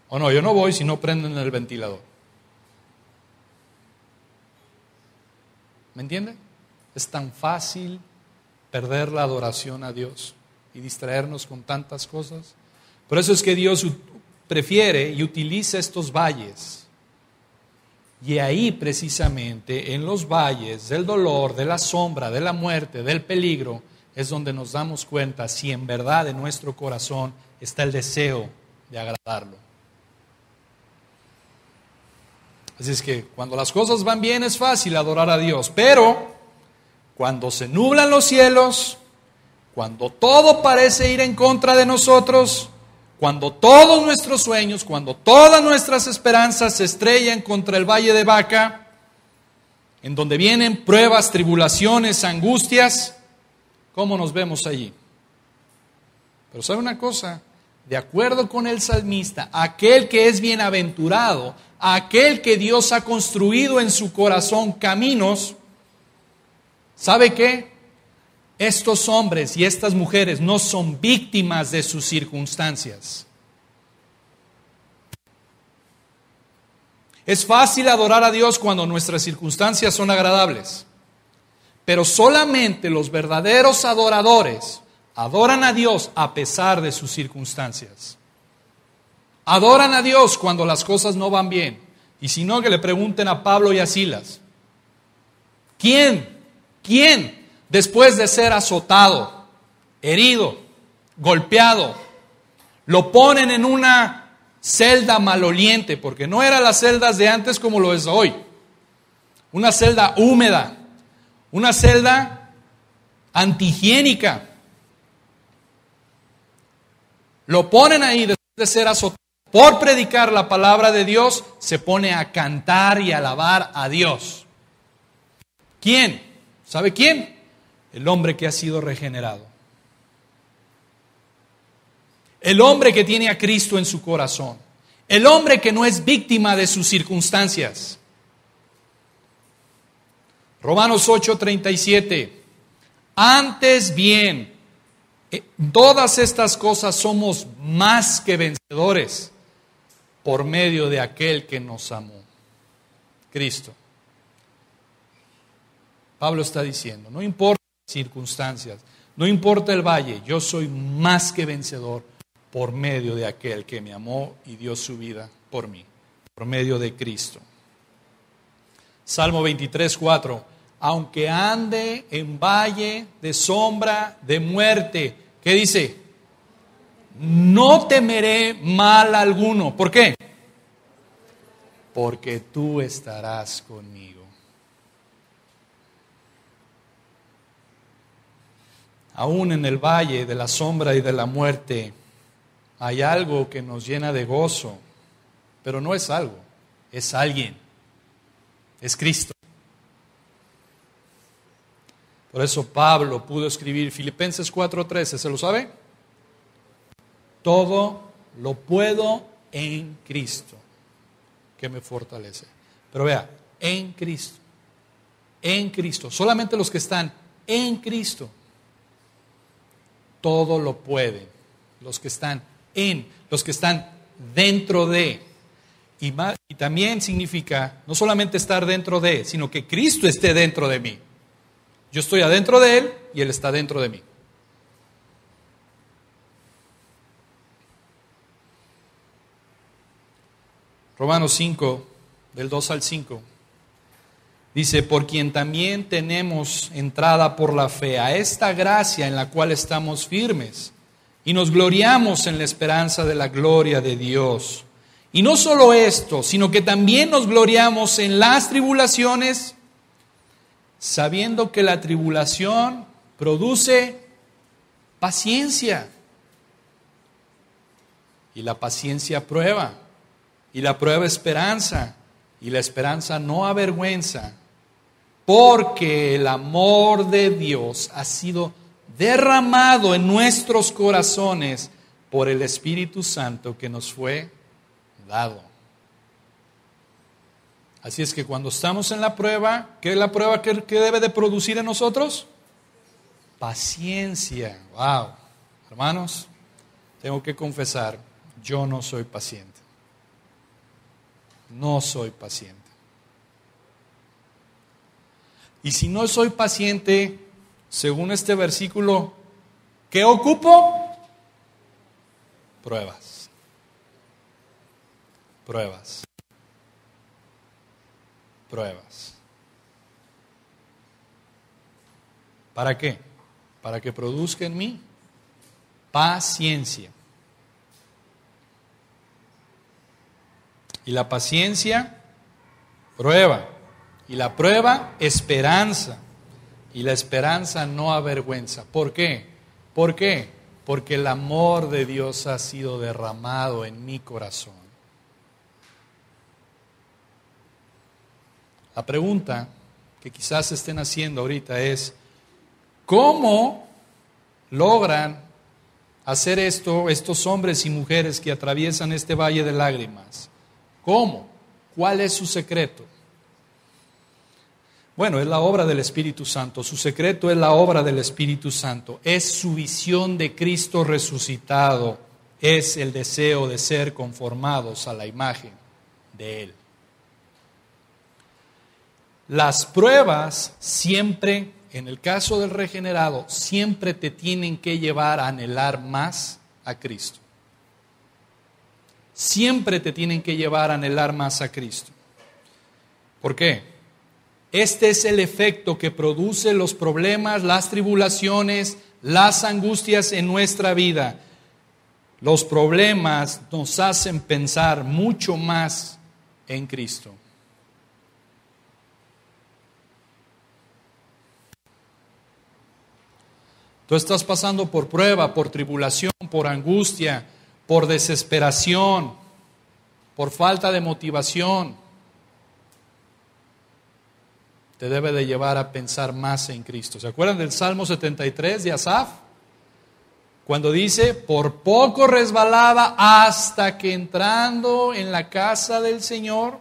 O no, yo no voy si no prenden el ventilador. ¿Me entiende? Es tan fácil perder la adoración a Dios y distraernos con tantas cosas. Por eso es que Dios prefiere y utiliza estos valles. Y ahí precisamente, en los valles del dolor, de la sombra, de la muerte, del peligro, es donde nos damos cuenta si en verdad en nuestro corazón está el deseo de agradarlo. Así es que cuando las cosas van bien es fácil adorar a Dios, pero cuando se nublan los cielos, cuando todo parece ir en contra de nosotros, cuando todos nuestros sueños, cuando todas nuestras esperanzas se estrellan contra el valle de Baca, en donde vienen pruebas, tribulaciones, angustias, ¿cómo nos vemos allí? Pero ¿sabe una cosa? De acuerdo con el salmista, aquel que es bienaventurado, aquel que Dios ha construido en su corazón caminos, ¿sabe qué? Estos hombres y estas mujeres no son víctimas de sus circunstancias. Es fácil adorar a Dios cuando nuestras circunstancias son agradables, pero solamente los verdaderos adoradores adoran a Dios a pesar de sus circunstancias. Adoran a Dios cuando las cosas no van bien. Y si no, que le pregunten a Pablo y a Silas. ¿Quién? Después de ser azotado, herido, golpeado, lo ponen en una celda maloliente, porque no eran las celdas de antes como lo es hoy. Una celda húmeda, una celda antihigiénica. Lo ponen ahí después de ser azotado por predicar la palabra de Dios, se pone a cantar y a alabar a Dios. ¿Quién? ¿Sabe quién? El hombre que ha sido regenerado. El hombre que tiene a Cristo en su corazón. El hombre que no es víctima de sus circunstancias. Romanos 8:37. Antes bien, todas estas cosas somos más que vencedores por medio de aquel que nos amó, Cristo. Pablo está diciendo, no importa las circunstancias, no importa el valle, yo soy más que vencedor por medio de aquel que me amó y dio su vida por mí, por medio de Cristo. Salmo 23:4. Aunque ande en valle de sombra de muerte, ¿qué dice? No temeré mal alguno. ¿Por qué? Porque tú estarás conmigo. Aún en el valle de la sombra y de la muerte hay algo que nos llena de gozo, pero no es algo, es alguien, es Cristo. Por eso Pablo pudo escribir Filipenses 4:13, ¿se lo sabe? Todo lo puedo en Cristo, que me fortalece. Pero vea, en Cristo, solamente los que están en Cristo, todo lo pueden. Los que están dentro de. Y también significa no solamente estar dentro de, sino que Cristo esté dentro de mí. Yo estoy adentro de Él y Él está dentro de mí. Romanos 5, del 2 al 5. Dice, por quien también tenemos entrada por la fe a esta gracia en la cual estamos firmes y nos gloriamos en la esperanza de la gloria de Dios. Y no solo esto, sino que también nos gloriamos en las tribulaciones, sabiendo que la tribulación produce paciencia. Y la paciencia prueba. Y la prueba esperanza. Y la esperanza no avergüenza. Porque el amor de Dios ha sido derramado en nuestros corazones por el Espíritu Santo que nos fue dado. Así es que cuando estamos en la prueba, ¿qué es la prueba que debe de producir en nosotros? Paciencia. Wow. Hermanos, tengo que confesar, yo no soy paciente. No soy paciente. Y si no soy paciente, según este versículo, ¿qué ocupo? Pruebas. Pruebas. Pruebas. ¿Para qué? Para que produzca en mí paciencia. Y la paciencia, prueba. Y la prueba, esperanza. Y la esperanza no avergüenza. ¿Por qué? ¿Por qué? Porque el amor de Dios ha sido derramado en mi corazón. La pregunta que quizás estén haciendo ahorita es, ¿cómo logran hacer esto estos hombres y mujeres que atraviesan este valle de lágrimas? ¿Cómo? ¿Cuál es su secreto? Bueno, es la obra del Espíritu Santo. Su secreto es la obra del Espíritu Santo. Es su visión de Cristo resucitado. Es el deseo de ser conformados a la imagen de Él. Las pruebas siempre, en el caso del regenerado, siempre te tienen que llevar a anhelar más a Cristo. Siempre te tienen que llevar a anhelar más a Cristo. ¿Por qué? Este es el efecto que produce los problemas, las tribulaciones, las angustias en nuestra vida. Los problemas nos hacen pensar mucho más en Cristo. Tú estás pasando por prueba, por tribulación, por angustia, por desesperación, por falta de motivación. Te debe de llevar a pensar más en Cristo. ¿Se acuerdan del Salmo 73 de Asaf? Cuando dice, por poco resbalaba hasta que entrando en la casa del Señor.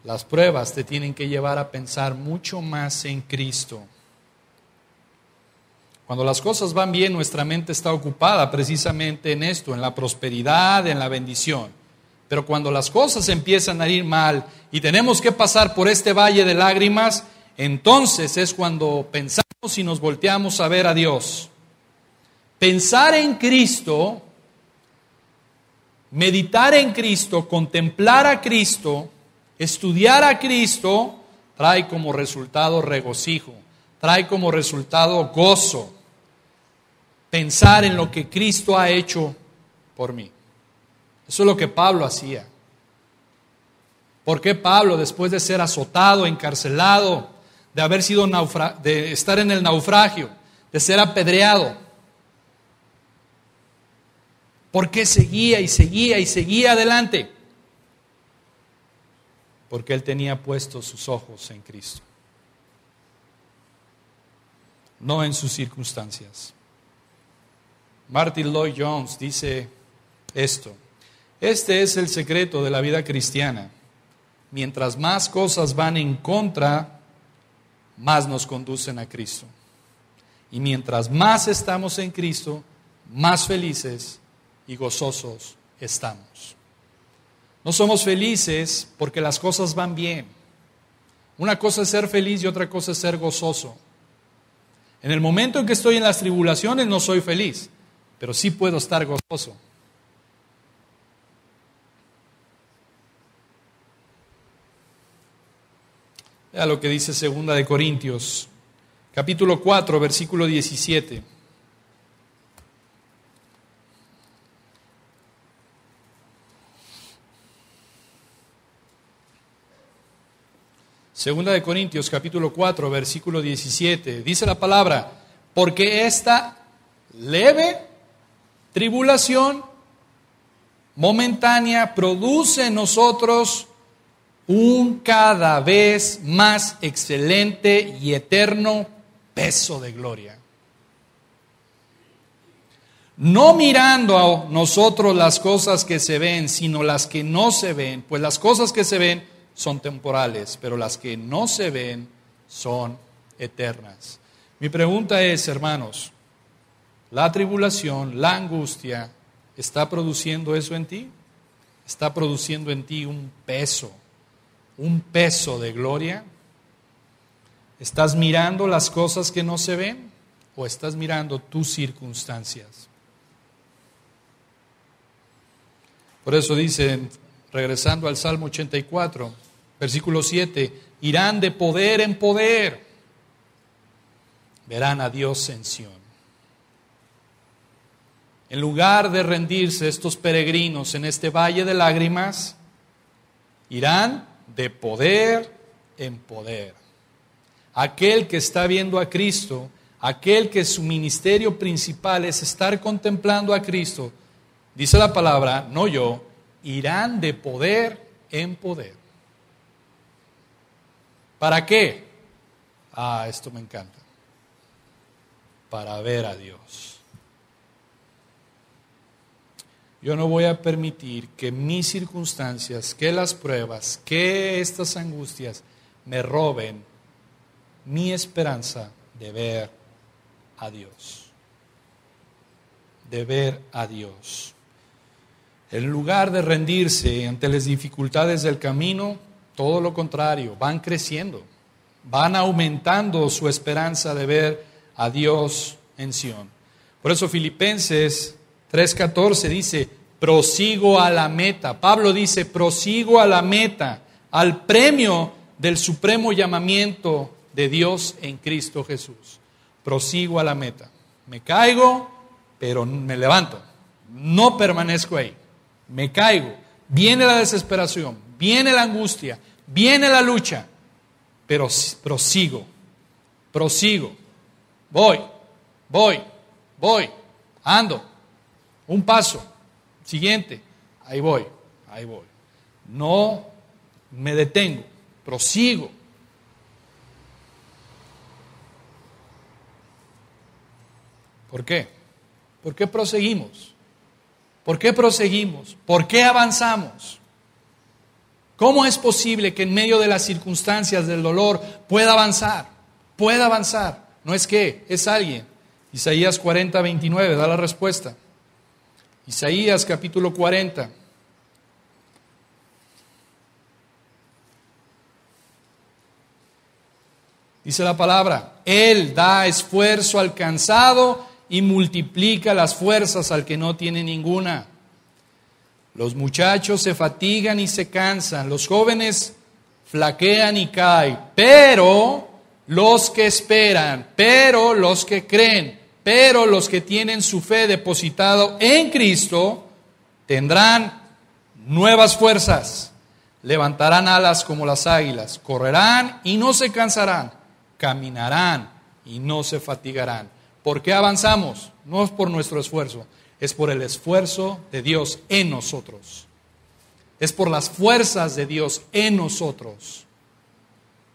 Las pruebas te tienen que llevar a pensar mucho más en Cristo. Cuando las cosas van bien, nuestra mente está ocupada precisamente en esto, en la prosperidad, en la bendición. Pero cuando las cosas empiezan a ir mal y tenemos que pasar por este valle de lágrimas, entonces es cuando pensamos y nos volteamos a ver a Dios. Pensar en Cristo, meditar en Cristo, contemplar a Cristo, estudiar a Cristo, trae como resultado regocijo, trae como resultado gozo. Pensar en lo que Cristo ha hecho por mí. Eso es lo que Pablo hacía. ¿Por qué Pablo, después de ser azotado, encarcelado, de haber sido de estar en el naufragio, de ser apedreado, por qué seguía y seguía y seguía adelante? Porque él tenía puestos sus ojos en Cristo, no en sus circunstancias. Martin Lloyd Jones dice esto: este es el secreto de la vida cristiana. Mientras más cosas van en contra, más nos conducen a Cristo. Y mientras más estamos en Cristo, más felices y gozosos estamos. No somos felices porque las cosas van bien. Una cosa es ser feliz y otra cosa es ser gozoso. En el momento en que estoy en las tribulaciones no soy feliz, pero sí puedo estar gozoso. Vea lo que dice 2 de Corintios, capítulo 4, versículo 17. Segunda de Corintios, capítulo 4, versículo 17. Dice la palabra: porque esta leve tribulación momentánea produce en nosotros un cada vez más excelente y eterno peso de gloria. No mirando a nosotros las cosas que se ven, sino las que no se ven, pues las cosas que se ven son temporales, pero las que no se ven son eternas. Mi pregunta es, hermanos, ¿la tribulación, la angustia, está produciendo eso en ti? ¿Está produciendo en ti un peso de gloria? ¿Estás mirando las cosas que no se ven o estás mirando tus circunstancias? Por eso dicen, regresando al Salmo 84, versículo 7, irán de poder en poder, verán a Dios en Sión. En lugar de rendirse estos peregrinos en este valle de lágrimas, irán de poder en poder. Aquel que está viendo a Cristo, aquel que su ministerio principal es estar contemplando a Cristo, dice la palabra, no yo, irán de poder en poder. ¿Para qué? Esto me encanta. Para ver a Dios. Yo no voy a permitir que mis circunstancias, que las pruebas, que estas angustias me roben mi esperanza de ver a Dios. De ver a Dios. En lugar de rendirse ante las dificultades del camino, todo lo contrario, van creciendo, van aumentando su esperanza de ver a Dios en Sión. Por eso Filipenses 3:14 dice, prosigo a la meta. Pablo dice, prosigo a la meta, al premio del supremo llamamiento de Dios en Cristo Jesús. Prosigo a la meta. Me caigo, pero me levanto. No permanezco ahí. Me caigo. Viene la desesperación, viene la angustia, viene la lucha, pero prosigo. prosigo, voy, ando, un paso, siguiente, ahí voy. No me detengo, prosigo. ¿Por qué? ¿Por qué proseguimos? ¿Por qué proseguimos? ¿Por qué avanzamos? ¿Cómo es posible que en medio de las circunstancias del dolor pueda avanzar? Pueda avanzar. No es que, es alguien. Isaías 40, 29 da la respuesta. Isaías capítulo 40. Dice la palabra, Él da esfuerzo al cansado y multiplica las fuerzas al que no tiene ninguna. Los muchachos se fatigan y se cansan, los jóvenes flaquean y caen, pero los que esperan, pero los que creen, pero los que tienen su fe depositado en Cristo, tendrán nuevas fuerzas, levantarán alas como las águilas, correrán y no se cansarán, caminarán y no se fatigarán. ¿Por qué avanzamos? No es por nuestro esfuerzo, es por el esfuerzo de Dios en nosotros. Es por las fuerzas de Dios en nosotros.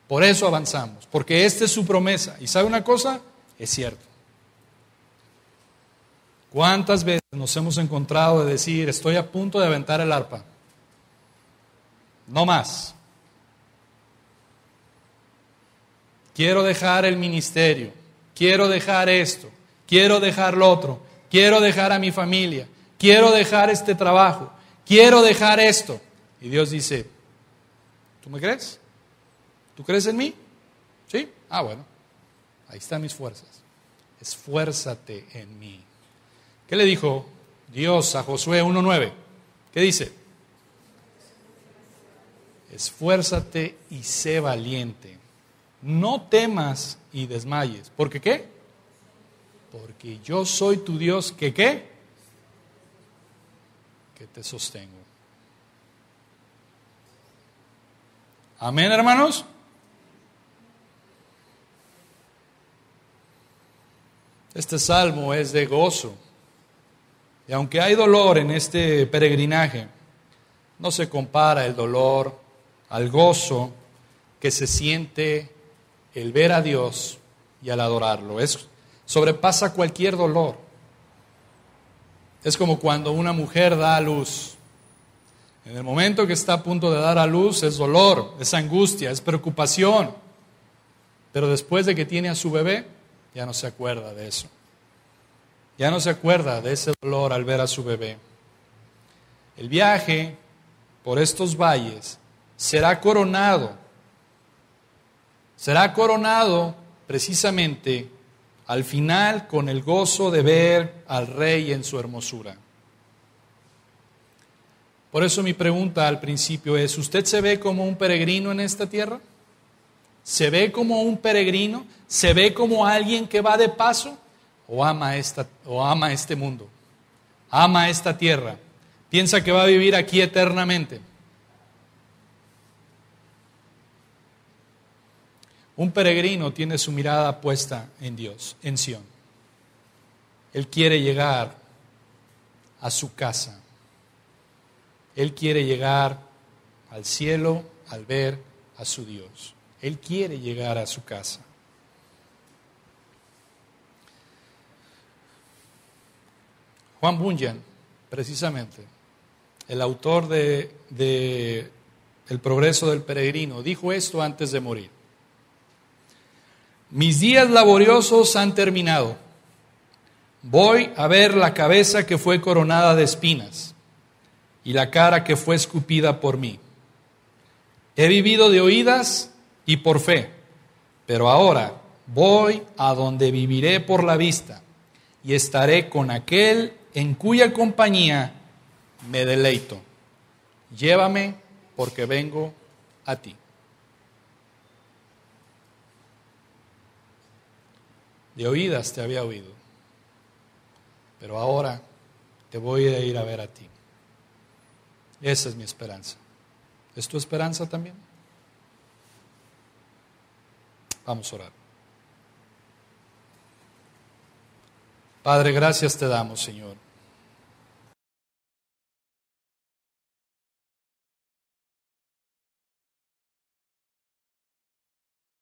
Por eso avanzamos, porque esta es su promesa. ¿Y sabe una cosa? Es cierto. ¿Cuántas veces nos hemos encontrado de decir, estoy a punto de aventar el arpa? No más. Quiero dejar el ministerio, quiero dejar esto, quiero dejar lo otro, quiero dejar a mi familia, quiero dejar este trabajo, quiero dejar esto. Y Dios dice, ¿tú me crees? ¿Tú crees en mí? ¿Sí? Ah, bueno, ahí están mis fuerzas. Esfuérzate en mí. ¿Qué le dijo Dios a Josué 1:9? ¿Qué dice? Esfuérzate y sé valiente. No temas y desmayes. ¿Por qué qué? Porque yo soy tu Dios que ¿qué? Que te sostengo. Amén, hermanos. Este salmo es de gozo. Y aunque hay dolor en este peregrinaje, no se compara el dolor al gozo que se siente el ver a Dios y al adorarlo. Sobrepasa cualquier dolor. Es como cuando una mujer da a luz. En el momento que está a punto de dar a luz es dolor, es angustia, es preocupación. Pero después de que tiene a su bebé, ya no se acuerda de eso. Ya no se acuerda de ese dolor al ver a su bebé. El viaje por estos valles será coronado precisamente al final con el gozo de ver al Rey en su hermosura. Por eso mi pregunta al principio es, ¿usted se ve como un peregrino en esta tierra? ¿Se ve como un peregrino? ¿Se ve como alguien que va de paso? ¿O ama este mundo? ¿Ama esta tierra? ¿Piensa que va a vivir aquí eternamente? Un peregrino tiene su mirada puesta en Dios, en Sión. Él quiere llegar a su casa. Él quiere llegar al cielo al ver a su Dios. Él quiere llegar a su casa. Juan Bunyan, precisamente, el autor de El progreso del peregrino, dijo esto antes de morir. Mis días laboriosos han terminado. Voy a ver la cabeza que fue coronada de espinas y la cara que fue escupida por mí. He vivido de oídas y por fe, pero ahora voy a donde viviré por la vista y estaré con aquel en cuya compañía me deleito. Llévame porque vengo a ti. De oídas te había oído, pero ahora te voy a ir a ver a ti. Esa es mi esperanza. ¿Es tu esperanza también? Vamos a orar. Padre, gracias te damos, Señor.